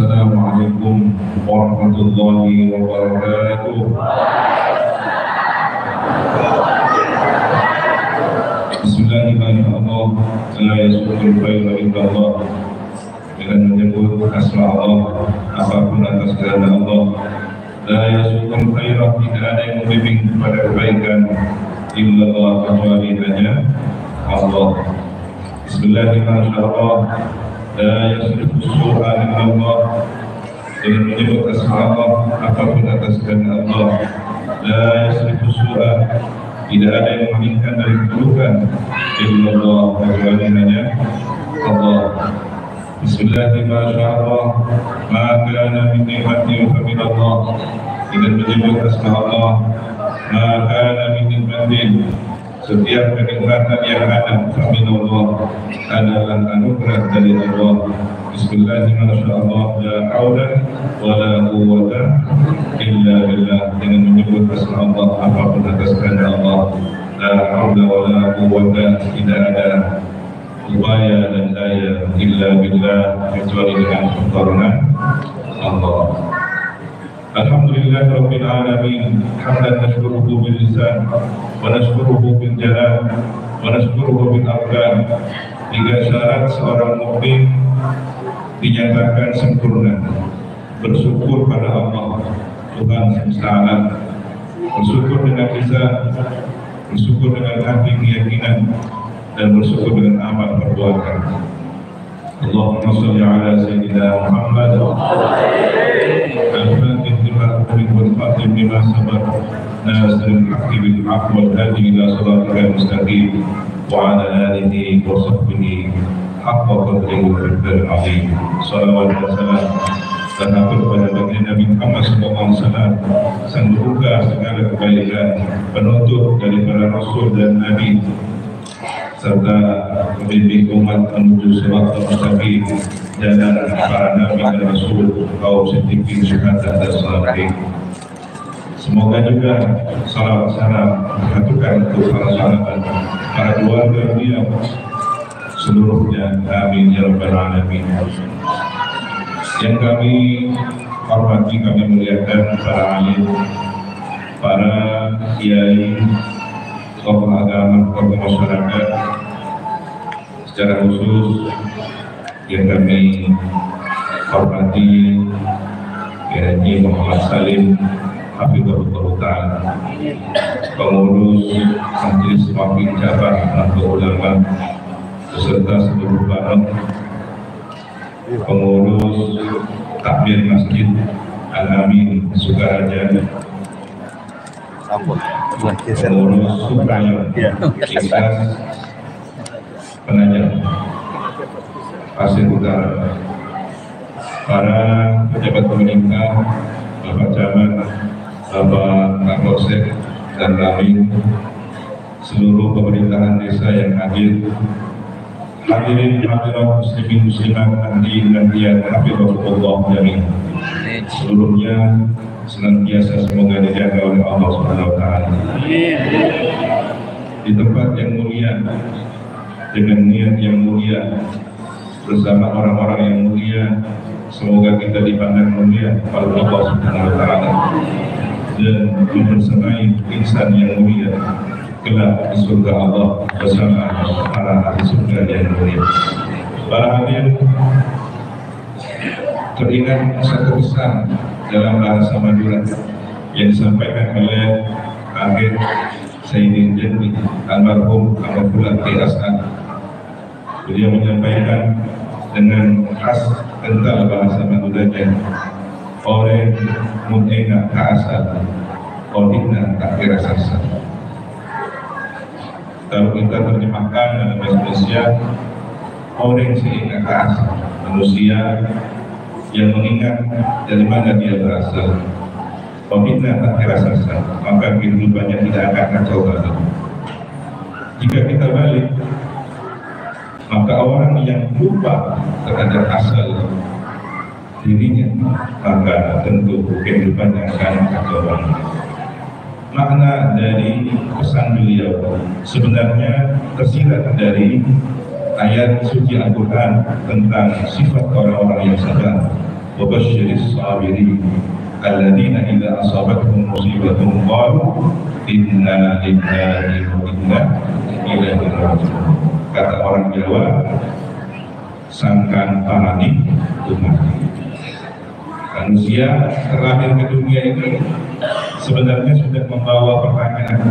Assalamualaikum warahmatullahi wabarakatuh. Bismillahirrahmanirrahim. La yasukul khairu illallah. Dengan menyebut asma Allah, apapun atas kehendak Allah. La yasukul khairu, tidak ada yang membimbing kepada kebaikan illallah, kecuali hanya Allah. Bismillahirrahmanirrahim. La yasukul su'a illallah. Dengan menyebut asma Allah, apapun atas kehendak Allah. La yasukul su'a, tidak ada yang menginginkan dari keburukan illallah, kecuali hanya Allah. Bismillahirrahmanirrahim. Ma kana min ni'matin fa min Allah. Dengan menyebut asma Allah, ma kana min ni'matin, setiap kenikmatan yang ada fa min Allah adalah anugerah dari Allah. Bismillahirrahmanirrahim. La haula wa la quwwata illa billah. Dengan menyebut asma Allah, apapun atas kehendak Allah. La haula wa la quwwata, tidak ada upaya dan daya illa billah, kecuali dengan pertolongan Allah. Alhamdulillah rabbil alamin, hamdan nashkuruhu bil lisan wa nashkuruhu bil jalan wa nashkuruhu bil arkan. Tiga syarat seorang mukmin dinyatakan sempurna: bersyukur pada Allah Tuhan semesta alam, bersyukur dengan lisan, bersyukur dengan hati keyakinan, dan bersyukur dengan amal perbuatan. Allahumma sholli ala sayyidina Muhammad al-fatih lima ughliqa wal khatim lima sabaq nasiril haqqi bil haqq wal hadi ila siratal mustaqim wa ala alihi wa sahbihi haqqa qadrihi wa miqdaril azim. Shalawat wa salam dan kepada Nabi Muhammad SAW, sang pembuka segala kebaikan, penutup dari para rasul dan nabi, serta membimbing umat menuju siratal mustaqim, jalan para nabi dan rasul, kaum siddiqin, syuhada dan sholihin. Semoga juga salawat salam diaturkan untuk para sahabat, para keluarga beliau seluruhnya. Amin ya rabbal alamin. Yang kami hormati, kami muliakan para alim, para kiai, tokoh agama, tokoh masyarakat, secara khusus yang kami hormati Kiai Muhammad Salim Hafizahullah Ta'ala, pengurus Majelis Wakil Cabang Nahdlatul Ulama beserta seluruh barang, pengurus takmir Masjid Al-Amin Sukaraja, pengurus Suprayo Ikhlas Penajam Pasir Utara, para pejabat pemerintah, Bapak Camat, Bapak Kapolsek dan Ramil, seluruh pemerintahan desa yang hadir, hadirin hadirat muslimin muslimat, hadirin dan hadirat hafizahullah jami'an. Seluruhnya senantiasa semoga dijaga oleh Allah Subhanahu wa taala. Di tempat yang mulia, dengan niat yang mulia, bersama orang-orang yang mulia, semoga kita dipandang mulia oleh Allah Subhanahu wa taala dan membersamai insan yang mulia kelak di surga Allah bersama para ahli surga yang mulia. Para hadirin, teringat satu pesan dalam bahasa Madura yang disampaikan oleh Akhir Sayyidin Jadwi almarhum Abdullah As'ad. Beliau menyampaikan dengan khas kental bahasa Maduranya, "Orang mutena kaasal, orina tak kira sasa." Kalau kita terjemahkan dalam bahasa Indonesia, orang sehingga keasal, manusia yang mengingat dari mana dia berasal. Pemina tak terasa, maka kehidupannya tidak akan kacau balau. Jika kita balik, maka orang yang lupa terhadap asal dirinya, maka tentu kehidupannya akan kacau balau. Makna dari pesan beliau sebenarnya tersirat dari ayat suci Al-Quran tentang sifat orang-orang yang sabar, وبشر الصابرين الذين إذا أصابتهم مصيبة قالوا إنا لله وإنا إليه راجعون. Kata orang Jawa, sangkan panik itu mati. Manusia terlahir ke dunia ini sebenarnya sudah membawa pertanyaan,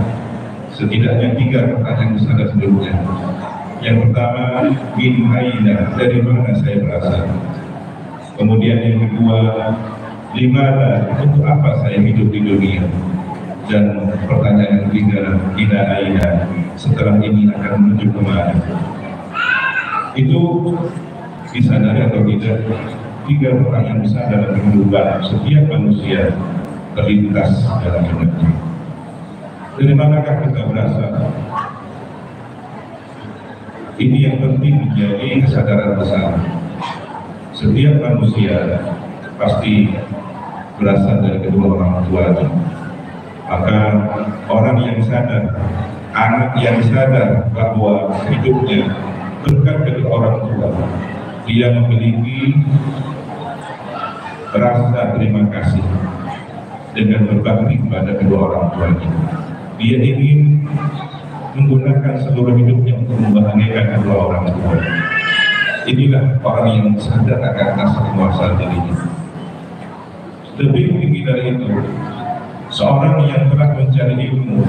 setidaknya 3 pertanyaan besar sebelumnya. Yang pertama, min aina, dari mana saya berasal? Kemudian yang kedua, limana, untuk apa saya hidup di dunia? Dan pertanyaan yang ketiga, ila aina, setelah ini akan menuju kemana? Itu disadari atau tidak, 3 pertanyaan besar dalam kehidupan setiap manusia terlintas dalam hidupnya. Dari manakah kita berasal? Ini yang penting menjadi kesadaran besar. Setiap manusia pasti berasal dari kedua orang tuanya. Maka orang yang sadar, anak yang sadar bahwa hidupnya berkat kedua orang tua, dia memiliki rasa terima kasih dengan berbakti kepada kedua orang tuanya. Dia ingin menggunakan seluruh hidupnya untuk membahagiakan kedua orang tua. Inilah orang yang sadar akan asal muasal dirinya. Lebih tinggi dari itu, seorang yang telah mencari ilmu,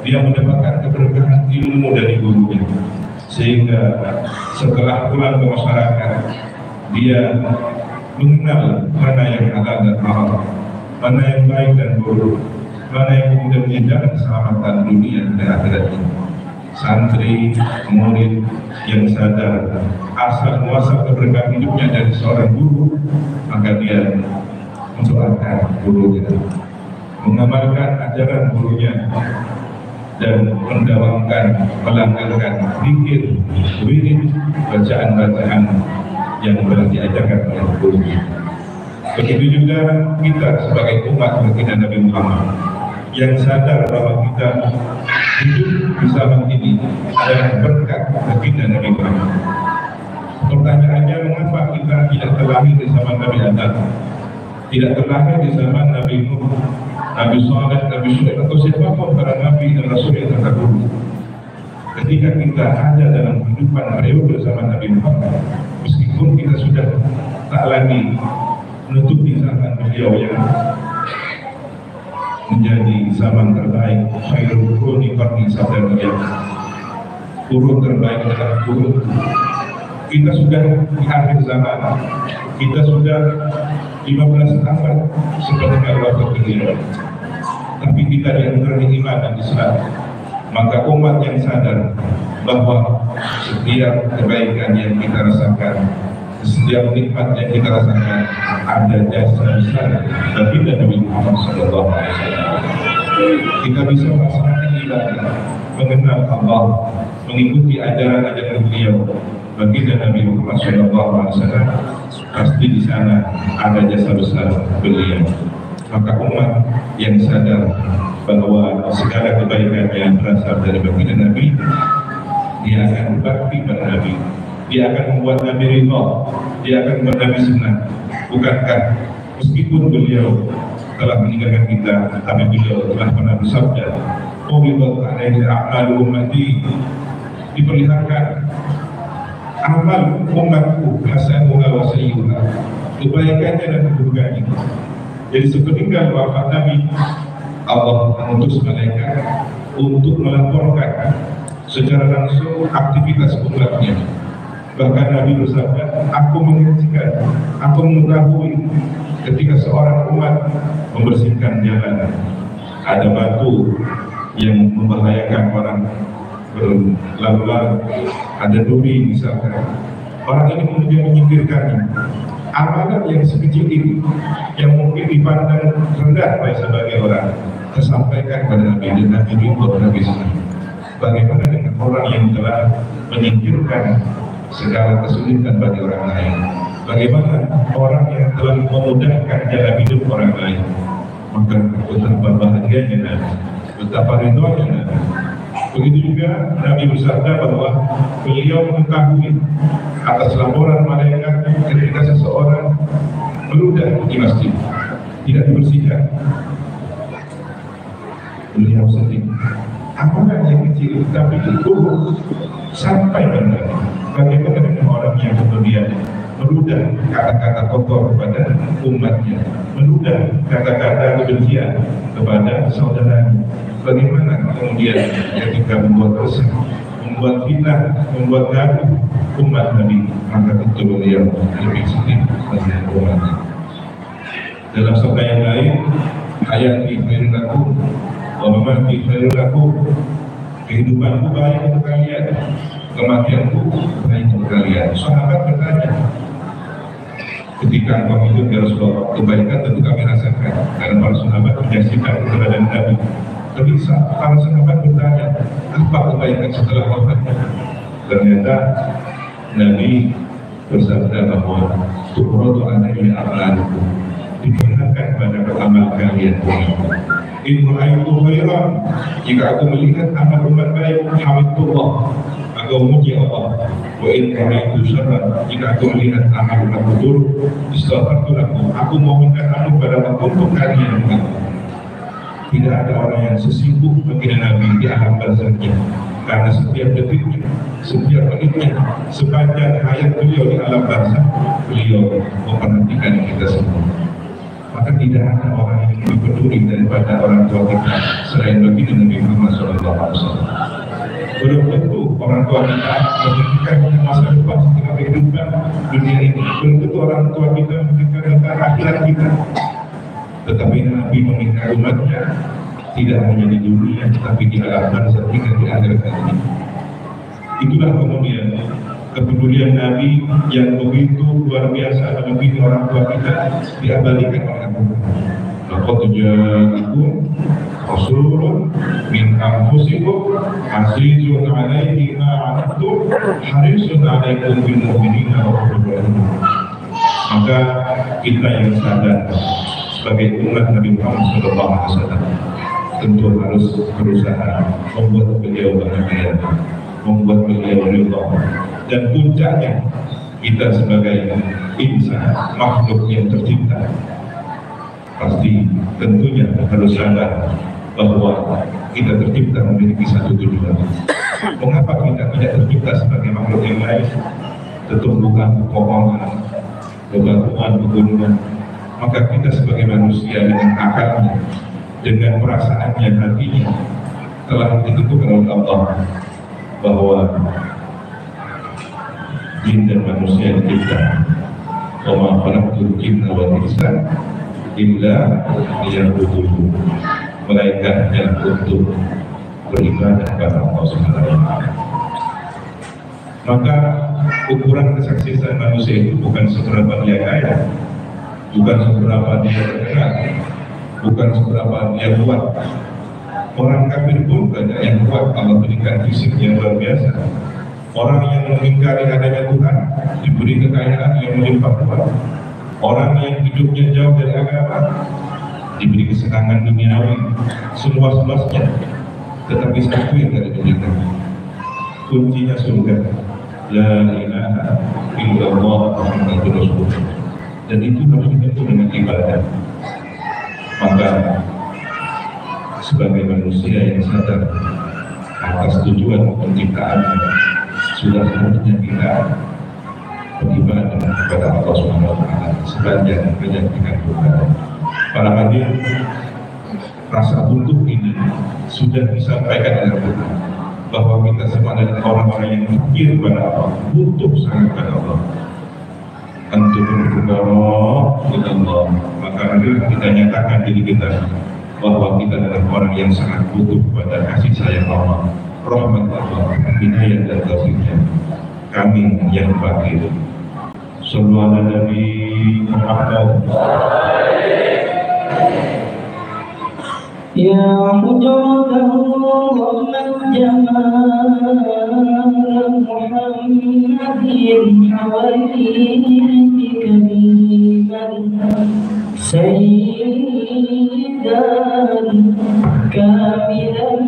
dia mendapatkan keberkahan ilmu dari gurunya, sehingga setelah pulang ke masyarakat, dia mengenal mana yang halal dan haram, mana yang baik dan buruk, mana yang kemudian menjaga keselamatan dunia dan akhirat ini. Santri, murid yang sadar asal muasal keberkahan hidupnya dari seorang guru, maka dia mendoakan gurunya, mengamalkan ajaran gurunya, dan mendawamkan, melanggarkan zikir, wirid, bacaan-bacaan yang telah diajarkan oleh gurunya. Begitu juga kita sebagai umat baginda Nabi Muhammad yang sadar bahwa kita hidup di zaman ini adalah berkat baginda Nabi Muhammad. Pertanyaannya, mengapa kita tidak terlahir di zaman Nabi Adam, tidak terlahir di zaman Nabi Nuh, Nabi Saleh, Nabi Syuaib, atau siapapun para nabi dan rasul yang terdahulu? Ketika kita ada dalam kehidupan periode zaman Nabi Muhammad, meskipun kita sudah tak lagi menutupi zaman beliau yang menjadi zaman terbaik, khairul quruni qarni, sabda beliau, kurun terbaik adalah kurun. Kita sudah di akhir zaman, kita sudah 15 abad seperti kalau beliau, tapi kita dianugerahi iman dan Islam. Maka umat yang sadar bahwa setiap kebaikan yang kita rasakan, setiap nikmat yang kita rasakan, ada jasa besar baginda Nabi Muhammad SAW. Kita bisa melaksanakan ibadah, mengenal Allah, mengikuti ajaran-ajaran beliau, baginda Nabi Muhammad SAW. Pasti di sana ada jasa besar beliau. Maka umat yang sadar bahwa segala kebaikan yang berasal dari baginda Nabi, dia akan berbakti pada Nabi, dia akan membuat Nabi ridha, dia akan membuat Nabi senang. Bukankah meskipun beliau telah meninggalkan kita, tapi beliau telah pernah bersabda, "Uridat alaihi a'malu ummati", diperlihatkan amal umatku, hasanuha wa sayyi'uha, kebaikannya dan keburukannya. Jadi sepeninggal wafat Nabi, Allah mengutus malaikat untuk melaporkan secara langsung aktivitas umatnya. Bahkan Nabi bersabda, aku menyaksikan, aku mengetahui ketika seorang umat membersihkan jalan, ada batu yang membahayakan orang berlalu-lalu, ada duri misalkan, orang ini kemudian menyingkirkannya. Amalan yang sekecil ini, yang mungkin dipandang rendah oleh sebagai orang, tersampaikan pada Nabi, dan Nabi juga Nabi senang. Bagaimana dengan orang yang telah menyingkirkan segala kesulitan bagi orang lain? Bagaimana orang yang telah memudahkan jalan hidup orang lain? Maka betapa bahagianya Nabi, betapa ridhonya Nabi. Begitu juga Nabi bersabda bahwa beliau mengetahui atas laporan malaikat ketika seseorang meludah di masjid, tidak dibersihkan. Beliau sedih. Apakah yang kecil tapi kubur sampai benar? Bagaimana dengan orang yang kemudian meludah kata-kata kotor kepada umatnya, meludah kata-kata kebencian kepada saudaranya? Bagaimana kemudian ketika membuat resah, membuat fitnah, membuat gaduh umat Nabi, maka itu beliau lebih sedih dengan umatnya. Dalam sabda yang lain, hayati khairun lakum wa mamati khairun lakum, kehidupanku baik untuk kalian, kematianku baik untuk kalian. Sahabat bertanya, ketika engkau hidup ya Rasulullah, kebaikan tentu kami rasakan karena para sahabat menyaksikan keberadaan Nabi. Tapi para sahabat bertanya, apa kebaikan setelah wafatnya? Ternyata Nabi bersabda bahwa tuqradu alaihi a'malukum, diperlihatkan pada amal kalian. In ra'aitu khairan, jika aku melihat amal umat baik, hamidullah, aku memuji Allah. Wa in ra'aitu syarran, jika aku melihat amal umat buruk, istaghfartu lakum, aku mohonkan ampun pada untuk kalian. Tidak ada orang yang sesibuk baginda Nabi di alam barzahnya, karena setiap detiknya, setiap menitnya, sepanjang hayat beliau di alam barzah, beliau memperhatikan kita semua. Maka tidak ada orang yang lebih peduli daripada orang tua kita selain baginda Nabi Muhammad SAW. Belum tentu orang tua kita memikirkan masa depan setelah kehidupan dunia ini. Belum tentu orang tua kita memikirkan tentang akhirat kita. Tetapi Nabi meminta umatnya tidak hanya di dunia, tetapi di alam barzah hingga di akhirat ini. Itulah kemudian kepedulian Nabi yang begitu luar biasa melebihi orang tua kita, diabadikan oleh Al-Quran. Laqad ja'akum rasulun min anfusikum azizun 'alaihi ma 'anittum harisun 'alaikum bil mu'minina raufur rahim. Maka kita yang sadar sebagai umat Nabi Muhammad SAW tentu harus berusaha membuat beliau bahagia, membuat beliau ridha, dan puncaknya kita sebagai insan, makhluk yang tercipta, pasti tentunya harus sadar bahwa kita tercipta memiliki satu tujuan. Mengapa kita tidak tercipta sebagai makhluk yang lain? Tentu bukan pepohonan, bebatuan, pegunungan. Maka kita sebagai manusia dengan akalnya, dengan perasaannya, hatinya, telah ditentukan oleh Allah bahwa jin dan manusia dicipta. Wa ma khalaqtul jinna wal insa illa liya'budun, melainkan hanya untuk beribadah kepada Allah Subhanahu wa taala. Maka ukuran kesuksesan manusia itu bukan seberapa dia kaya, bukan seberapa dia terkenal, bukan seberapa dia kuat. Orang kafir pun banyak yang kuat, Allah berikan fisik yang luar biasa. Orang yang mengingkari adanya Tuhan diberi kekayaan yang melimpah-limpah. Orang yang hidupnya jauh dari agama diberi kesenangan duniawi seluas-luasnya, tetapi satu yang tidak diberikan, kuncinya surga, la ilaha illallah Muhammadur Rasulullah. Dan itu harus ditempuh dengan ibadah. Maka sebagai manusia yang sadar atas tujuan penciptaannya, sudah seharusnya kita beribadah kepada Allah Subhanahu wa taala sepanjang menyaksikan Tuhan. Para hadirin, rasa butuh ini sudah disampaikan oleh Tuhan bahwa kita semua adalah orang-orang yang fakir kepada Allah, butuh sangat kepada Allah. Antum berdoa kepada Allah, maka kita nyatakan diri kita bahwa kita adalah orang yang sangat butuh kepada kasih sayang Allah, rahmat Allah, hidayah dan taufiknya. Kami yang fakir. Sallu ala Nabi Muhammad. Ya hujratan rahmat jamal Muhammadin hawaihi kariman sayyidan kamilan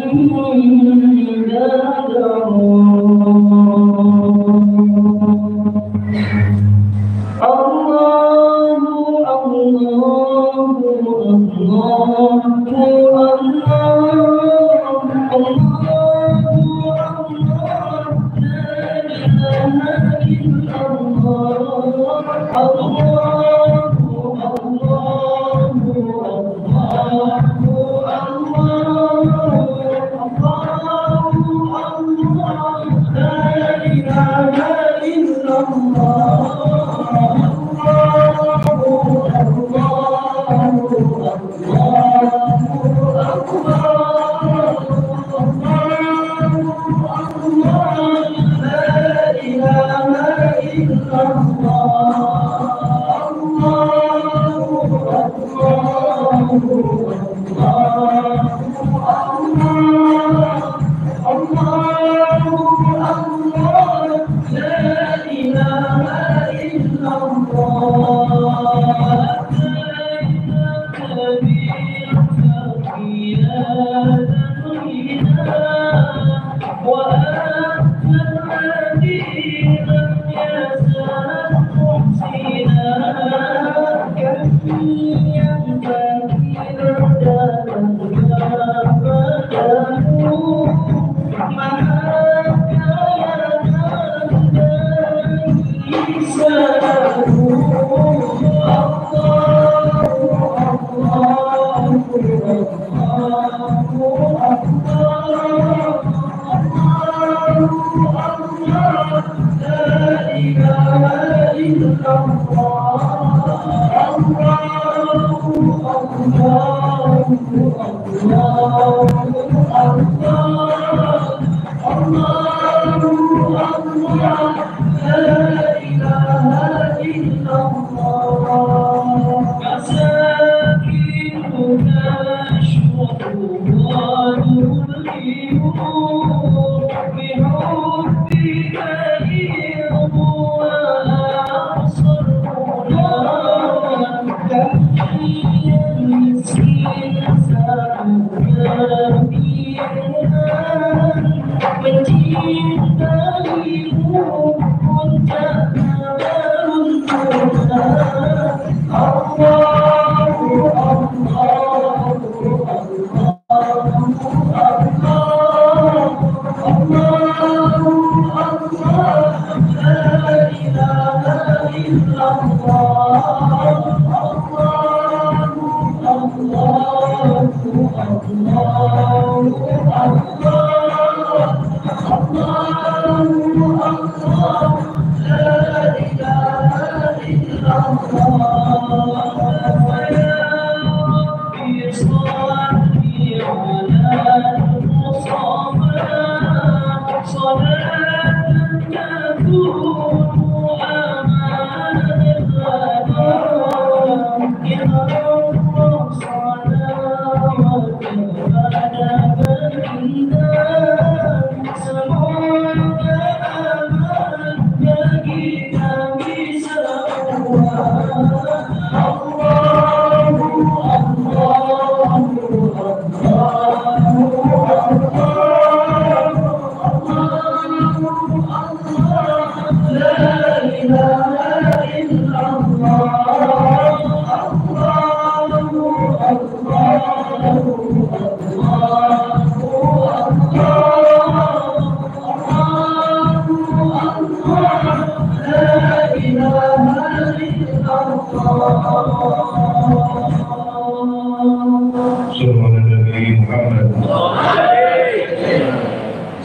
Allahu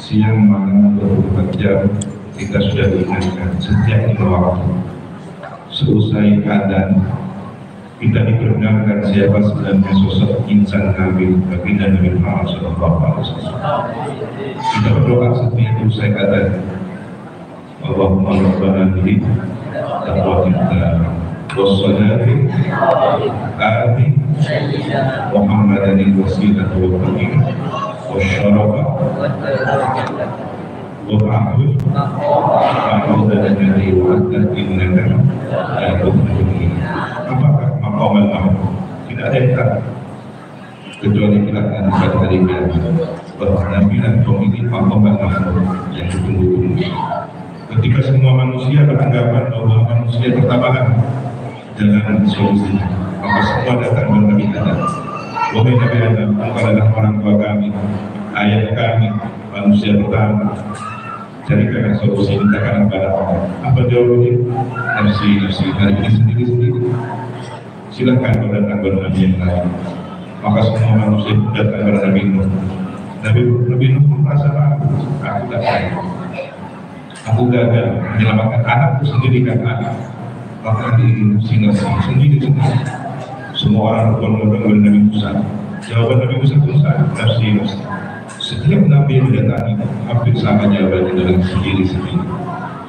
Siang malam 24 jam kita sudah diingatkan setiap lima waktu. Seusai adzan kita diperkenalkan siapa sebenarnya sosok insan Nabi baginda Nabi Muhammad SAW. Kita berdoa setiap usai adzan. Allahumma rabbana bihi taqwatika wassalatu amin Muhammadan al-wasilah wa fadila wasyarafa wa ba'du fa'udhan dari wa'adhan innaka la tuhdhi. Apakah maqamal mahmud? Tidak ada yang tak kecuali kita akan pada hari kiamat bahwa Nabi dan pemilik maqamal mahmud yang ditunggu-tunggu. Ketika semua manusia beranggapan bahwa manusia tertabakan dengan solusi, maka semua datang kepada Nabi Adam. Wahai Nabi Adam, engkau adalah orang tua kami, ayah kami, manusia pertama. carikan solusi, mintakan kepada Allah. Apa jawabannya? Nafsi, hari ini sendiri-sendiri. Silakan kau datang kepada Nabi yang lain. Maka semua manusia datang kepada Nabi Nuh. Nabi Nuh merasa malu, aku tak baik, aku gagal menyelamatkan anakku sendiri kan anak. Maka diingat sendiri. Semua orang berbondong-bondong Nabi Musa. Jawaban Nabi Musa pun sama, nafsi. Setiap Nabi yang didatangi hampir sama jawabannya dengan sendiri-sendiri.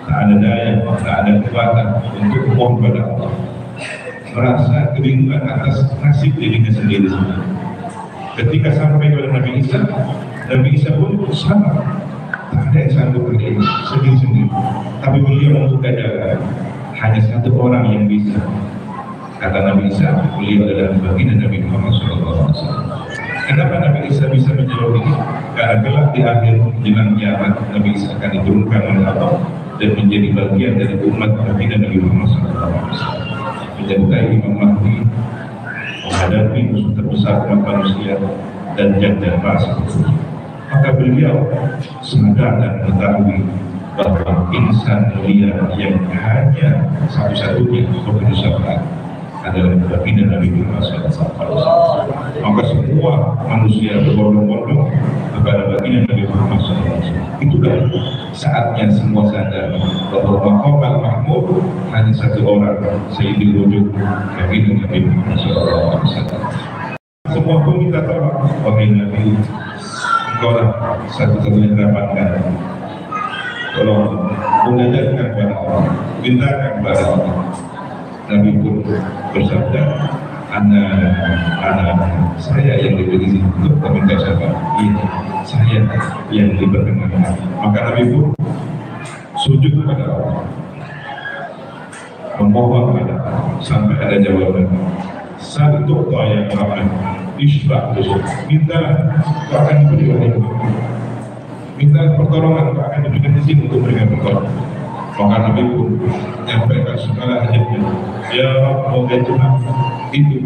Tak ada daya, tak ada kekuatan untuk mohon pada Allah. Merasa kebingungan atas nasib dirinya sendiri-sendiri. Ketika sampai kepada Nabi Isa pun sama. Tak ada yang sanggup berdiri sendiri-sendiri. Tapi beliau membuka jalan. Hanya satu orang yang bisa. Kata Nabi Isa, beliau adalah baginda Nabi Muhammad SAW. Kenapa Nabi Isa bisa menjawab ini? Karena kelak di akhir menjelang kiamat, Nabi Isa akan diturunkan oleh Allah dan menjadi bagian dari umat baginda Nabi Muhammad SAW. Menjadi Imam Mahdi, menghadapi musuh terbesar umat manusia dan janda masa. Maka beliau sadar dan mengetahui bahwa insan mulia yang hanya satu-satunya berbeda syafaat adalah baginda Nabi Muhammad SAW. Maka semua manusia berbondong-bondong kepada baginda Nabi Muhammad SAW. Itulah saatnya semua sadar bahwa Maqam Mahmud hanya satu orang, Sayyidul Wujud, baginda Nabi Muhammad SAW. Semua pun kita tolong, wahai Nabi, engkau lah satu-satunya harapan. Tolong mengajarkan kepada Allah, mintakan kepada Allah. Nabi pun bersabda, anak saya yang diberi izin untuk meminta syafaat. Iya, saya yang diperkenankan. Maka Nabi pun sujud kepada Allah, memohon kepada Allah sampai ada jawaban. Satu yang ramai, isbah terus, mintalah, kau akan diberi oleh Allah. Minta pertolongan, kau akan diberikan izin untuk memberikan pertolongan. Maka Nabi pun menyampaikan segala hajatnya. Ya Rabbi Tuhan, itu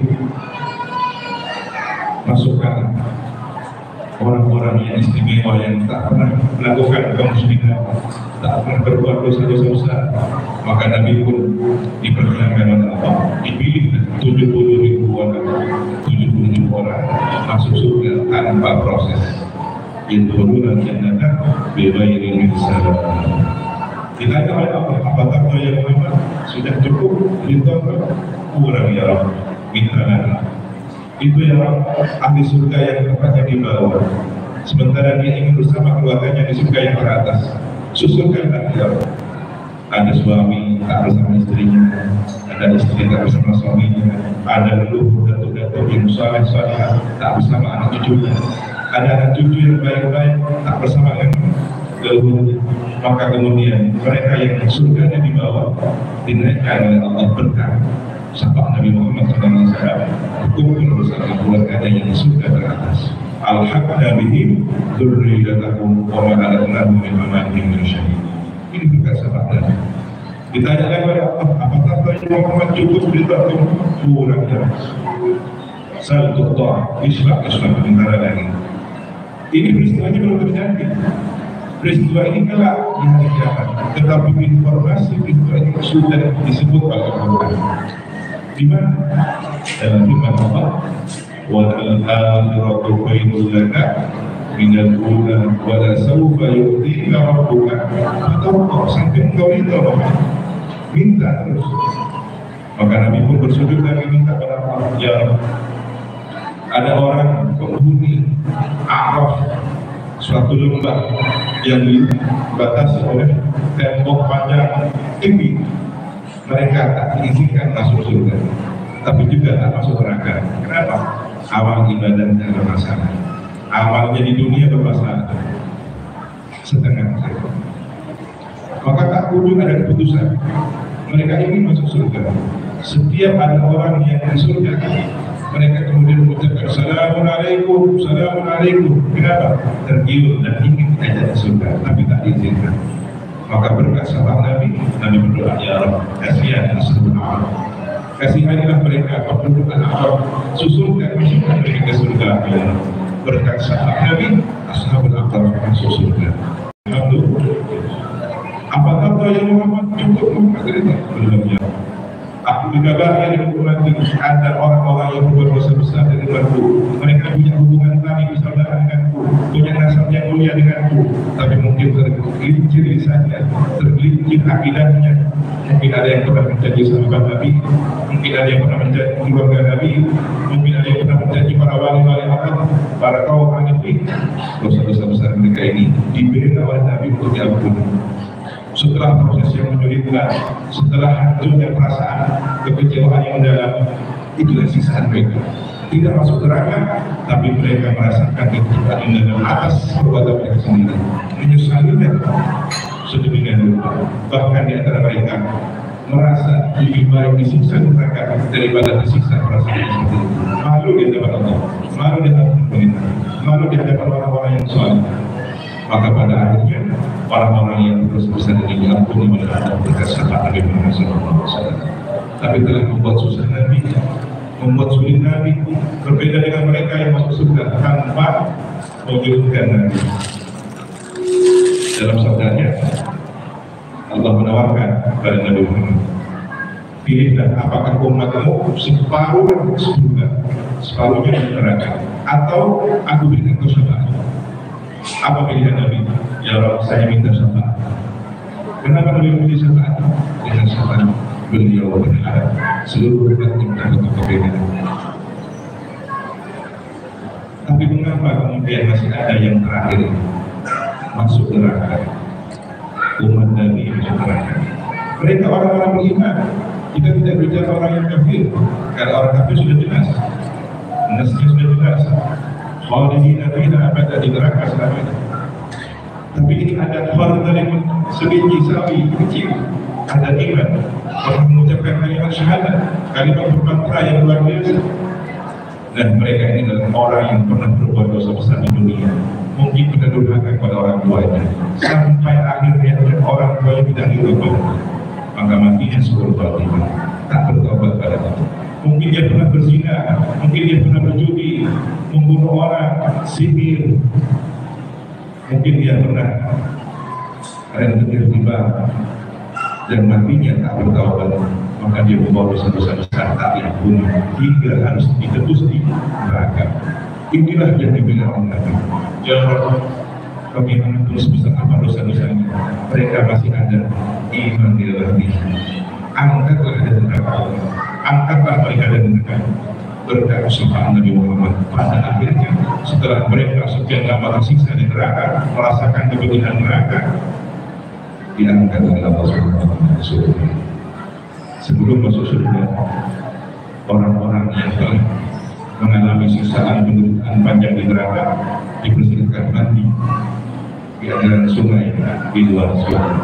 masukkan orang-orang yang istimewa yang tak pernah melakukan kemusyrikan, tak pernah berbuat dosa-dosa besar. Maka Nabi pun diperkenankan oleh Allah, dipilih 70.000 orang masuk surga tanpa proses. Yadkhuluna jannata bighairi hisab. Ditanya oleh Allah, apa takwa ya Muhammad? Sudah cukup ditolong? Kurang ya Rabb, minta lagi. Itu ya Rabb, ahli surga yang tempatnya di bawah, sementara dia ingin bersama keluarganya di surga yang teratas. Susulkanlah ya Rabb. Ada suami tak bersama istrinya, ada istri tak bersama suaminya, ada leluhur datuk-datuk yang saleh-saleh tak bersama anak cucunya, ada anak cucu yang baik-baik tak bersama yang leluhurnya. Maka kemudian mereka yang surganya di bawah dinaikkan oleh Allah berkah syafaat Nabi Muhammad SAW, kumpul bersama keluarganya yang di surga teratas. Alhamdulillah bihim dzurriyyatahum wa ma alatnahum min amalihim min syai'. Ini berkat syafaat Nabi. Ditanya kepada Allah, apakah Nabi Muhammad cukup ditolong? Kurang ya. Sal tuqta isbah bentar lagi. Ini peristiwanya belum terjadi. Peristiwa ini kelak di hari kiamat, tetapi informasi peristiwa ini sudah disebut oleh Al-Quran. Di mana? Dalam firman Allah, wa al-akhiratu khairul laka minal ula wa la sawfa yu'tika rabbuka fatarda. Sampai engkau minta terus. Maka Nabi pun bersujud dan meminta kepada Allah, ya Rabb, ada orang penghuni A'raf, suatu lembah yang dibatasi oleh tembok panjang tinggi. Mereka tak diizinkan masuk surga, tapi juga tak masuk neraka. Kenapa? Amal ibadahnya bermasalah, amalnya di dunia bermasalah, setengah. Maka tak kunjung ada keputusan. Mereka ingin masuk surga. Setiap ada orang yang di surga, mereka kemudian mengucapkan Assalamualaikum, Assalamualaikum. Kenapa? Tergiur dan ingin diajak ke surga, tapi tak diizinkan. Maka berkat syafaat Nabi berdoa, ya Rabb, kasihan ashabul a'raf, kasihanilah mereka penduduk A'raf, susulkan masukkan mereka ke surga. Ya Rabb, berkat syafaat Nabi ashabul a'raf masuk surga. Alhamdulillah. Apakah kau yang Muhammad cukup? Kata dia, belum ya. Aku dikabari dari umatku ada orang-orang yang berbuat dosa besar dari umatku. Mereka punya hubungan tali persaudaraan denganku, punya nasab yang mulia denganku, tapi mungkin tergelincir lisannya, tergelincir akidahnya. Mungkin ada yang pernah menjanji sahabat Nabi, mungkin ada yang pernah menjanji keluarga Nabi, mungkin ada yang pernah menjanji para wali-wali Allah, para kaum Nabi. Dosa-dosa besar mereka ini dibela oleh Nabi untuk diampuni. Setelah proses yang menyulitkan, setelah hancurnya perasaan kekecewaan yang mendalam, itulah sisaan mereka. Tidak masuk neraka, tapi mereka merasakan kekecewaan yang mendalam atas perbuatan mereka sendiri. Menyesalinya sedemikian rupa. Bahkan di antara mereka merasa lebih baik disiksa neraka daripada disiksa perasaan sendiri. Malu di hadapan Allah, malu di hadapan pemerintah, malu di hadapan orang-orang yang saleh. Maka pada akhirnya orang-orang yang terus besar ini diampuni oleh Allah berkat syafaat Nabi Muhammad SAW. Tapi telah membuat susah Nabi, membuat sulit Nabi, berbeda dengan mereka yang masuk surga tanpa mewujudkan Nabi. Dalam sabdanya Allah menawarkan kepada Nabi Muhammad, pilihlah apakah umatmu separuh surga, separuhnya di neraka, atau aku berikan kau syafaat. Apa pilihan Nabi? Ya Allah, saya minta syafaat. Kenapa Nabi memilih syafaat? Dengan syafaat beliau berharap seluruh umat yang berbeda. Tapi mengapa kemudian masih ada yang terakhir masuk neraka? Umat Nabi masuk neraka. Mereka orang-orang beriman. Kita tidak bicara orang yang kafir. Karena orang kafir sudah jelas, nasnya sudah jelas. Khalidina fiha abada, di neraka selamanya. Tapi ini ada khardalin sebiji sawi kecil, ada iman, orang mengucapkan kalimat syahadat, kalimat bermantra yang luar biasa. Dan mereka ini adalah orang yang pernah berbuat dosa besar di dunia, mungkin pernah durhaka kepada orang tuanya, sampai akhirnya orang tuanya tidak bertobat, maka matinya seluruh batinnya, tak bertobat pada Allah. Mungkin dia pernah berzina, mungkin dia pernah berjudi, membunuh orang, sihir, mungkin dia pernah rentenir riba, dan matinya tak bertaubat, maka dia membawa dosa-dosa besar tak diampuni hingga harus ditebus di neraka. Inilah yang dibilang oleh Nabi. Jangan bagaimana terus besar apa dosa-dosanya, mereka masih ada iman di dalam diri. Angkatlah dari neraka, angkatlah mereka dari neraka berkat syafaat Nabi Muhammad. Pada akhirnya setelah mereka sekian lama tersiksa di neraka, merasakan kepedihan neraka, diangkat oleh Allah Subhanahu wa Ta'ala. Sebelum masuk surga, orang-orang yang telah mengalami siksaan penderitaan panjang di neraka dibersihkan mandi di aliran sungai di luar surga.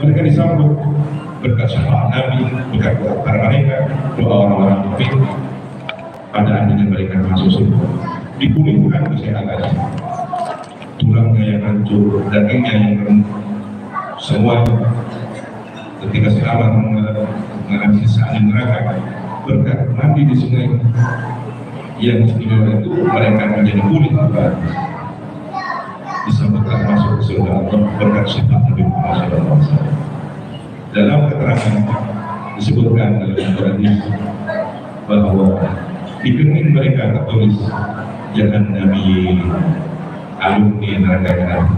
Mereka disambut berkat syafaat Nabi, berkat para mereka, doa orang-orang mukmin. Pada akhirnya mereka masuk surga, dipulihkan kesehatannya, tulangnya yang hancur, dagingnya yang remuk, semua ketika selamat mengalami siksaan neraka berkat mandi di sungai yang istimewa itu, mereka menjadi pulih kembali, disambutkan masuk ke surga Allah berkat syafaat Nabi Muhammad SAW. Dalam keterangan disebutkan dalam hadis bahwa di kening mereka tertulis jangan Nabi alumni neraka Nabi.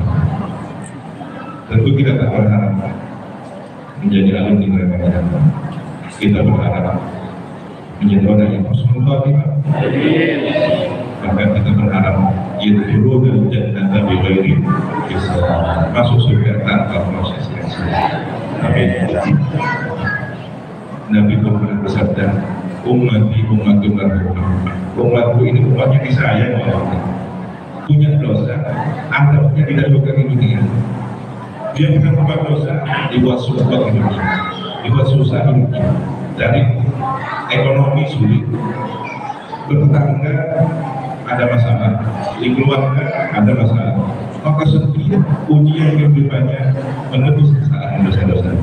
Tentu kita tak berharap menjadi alumni neraka Nabi. Kita berharap menjadi orang yang husnul khatimah. Bahkan kita berharap yadkhulul jannata bighairi hisab, masuk surga tanpa proses yang sulit. Amin. Nabi pun pernah bersabda, ummati ummatun marhumah. Umatku ini umatnya disayang oleh Allah. Punya dosa, anggapnya tidak suka di dunia. Dia pernah membuat dosa, dibuat susah hidupnya, dibuat susah hidupnya. Dari ekonomi sulit, bertetangga ada masalah, di keluarga ada masalah. Maka setiap ujian yang lebih banyak menebus kesalahan dosa-dosa.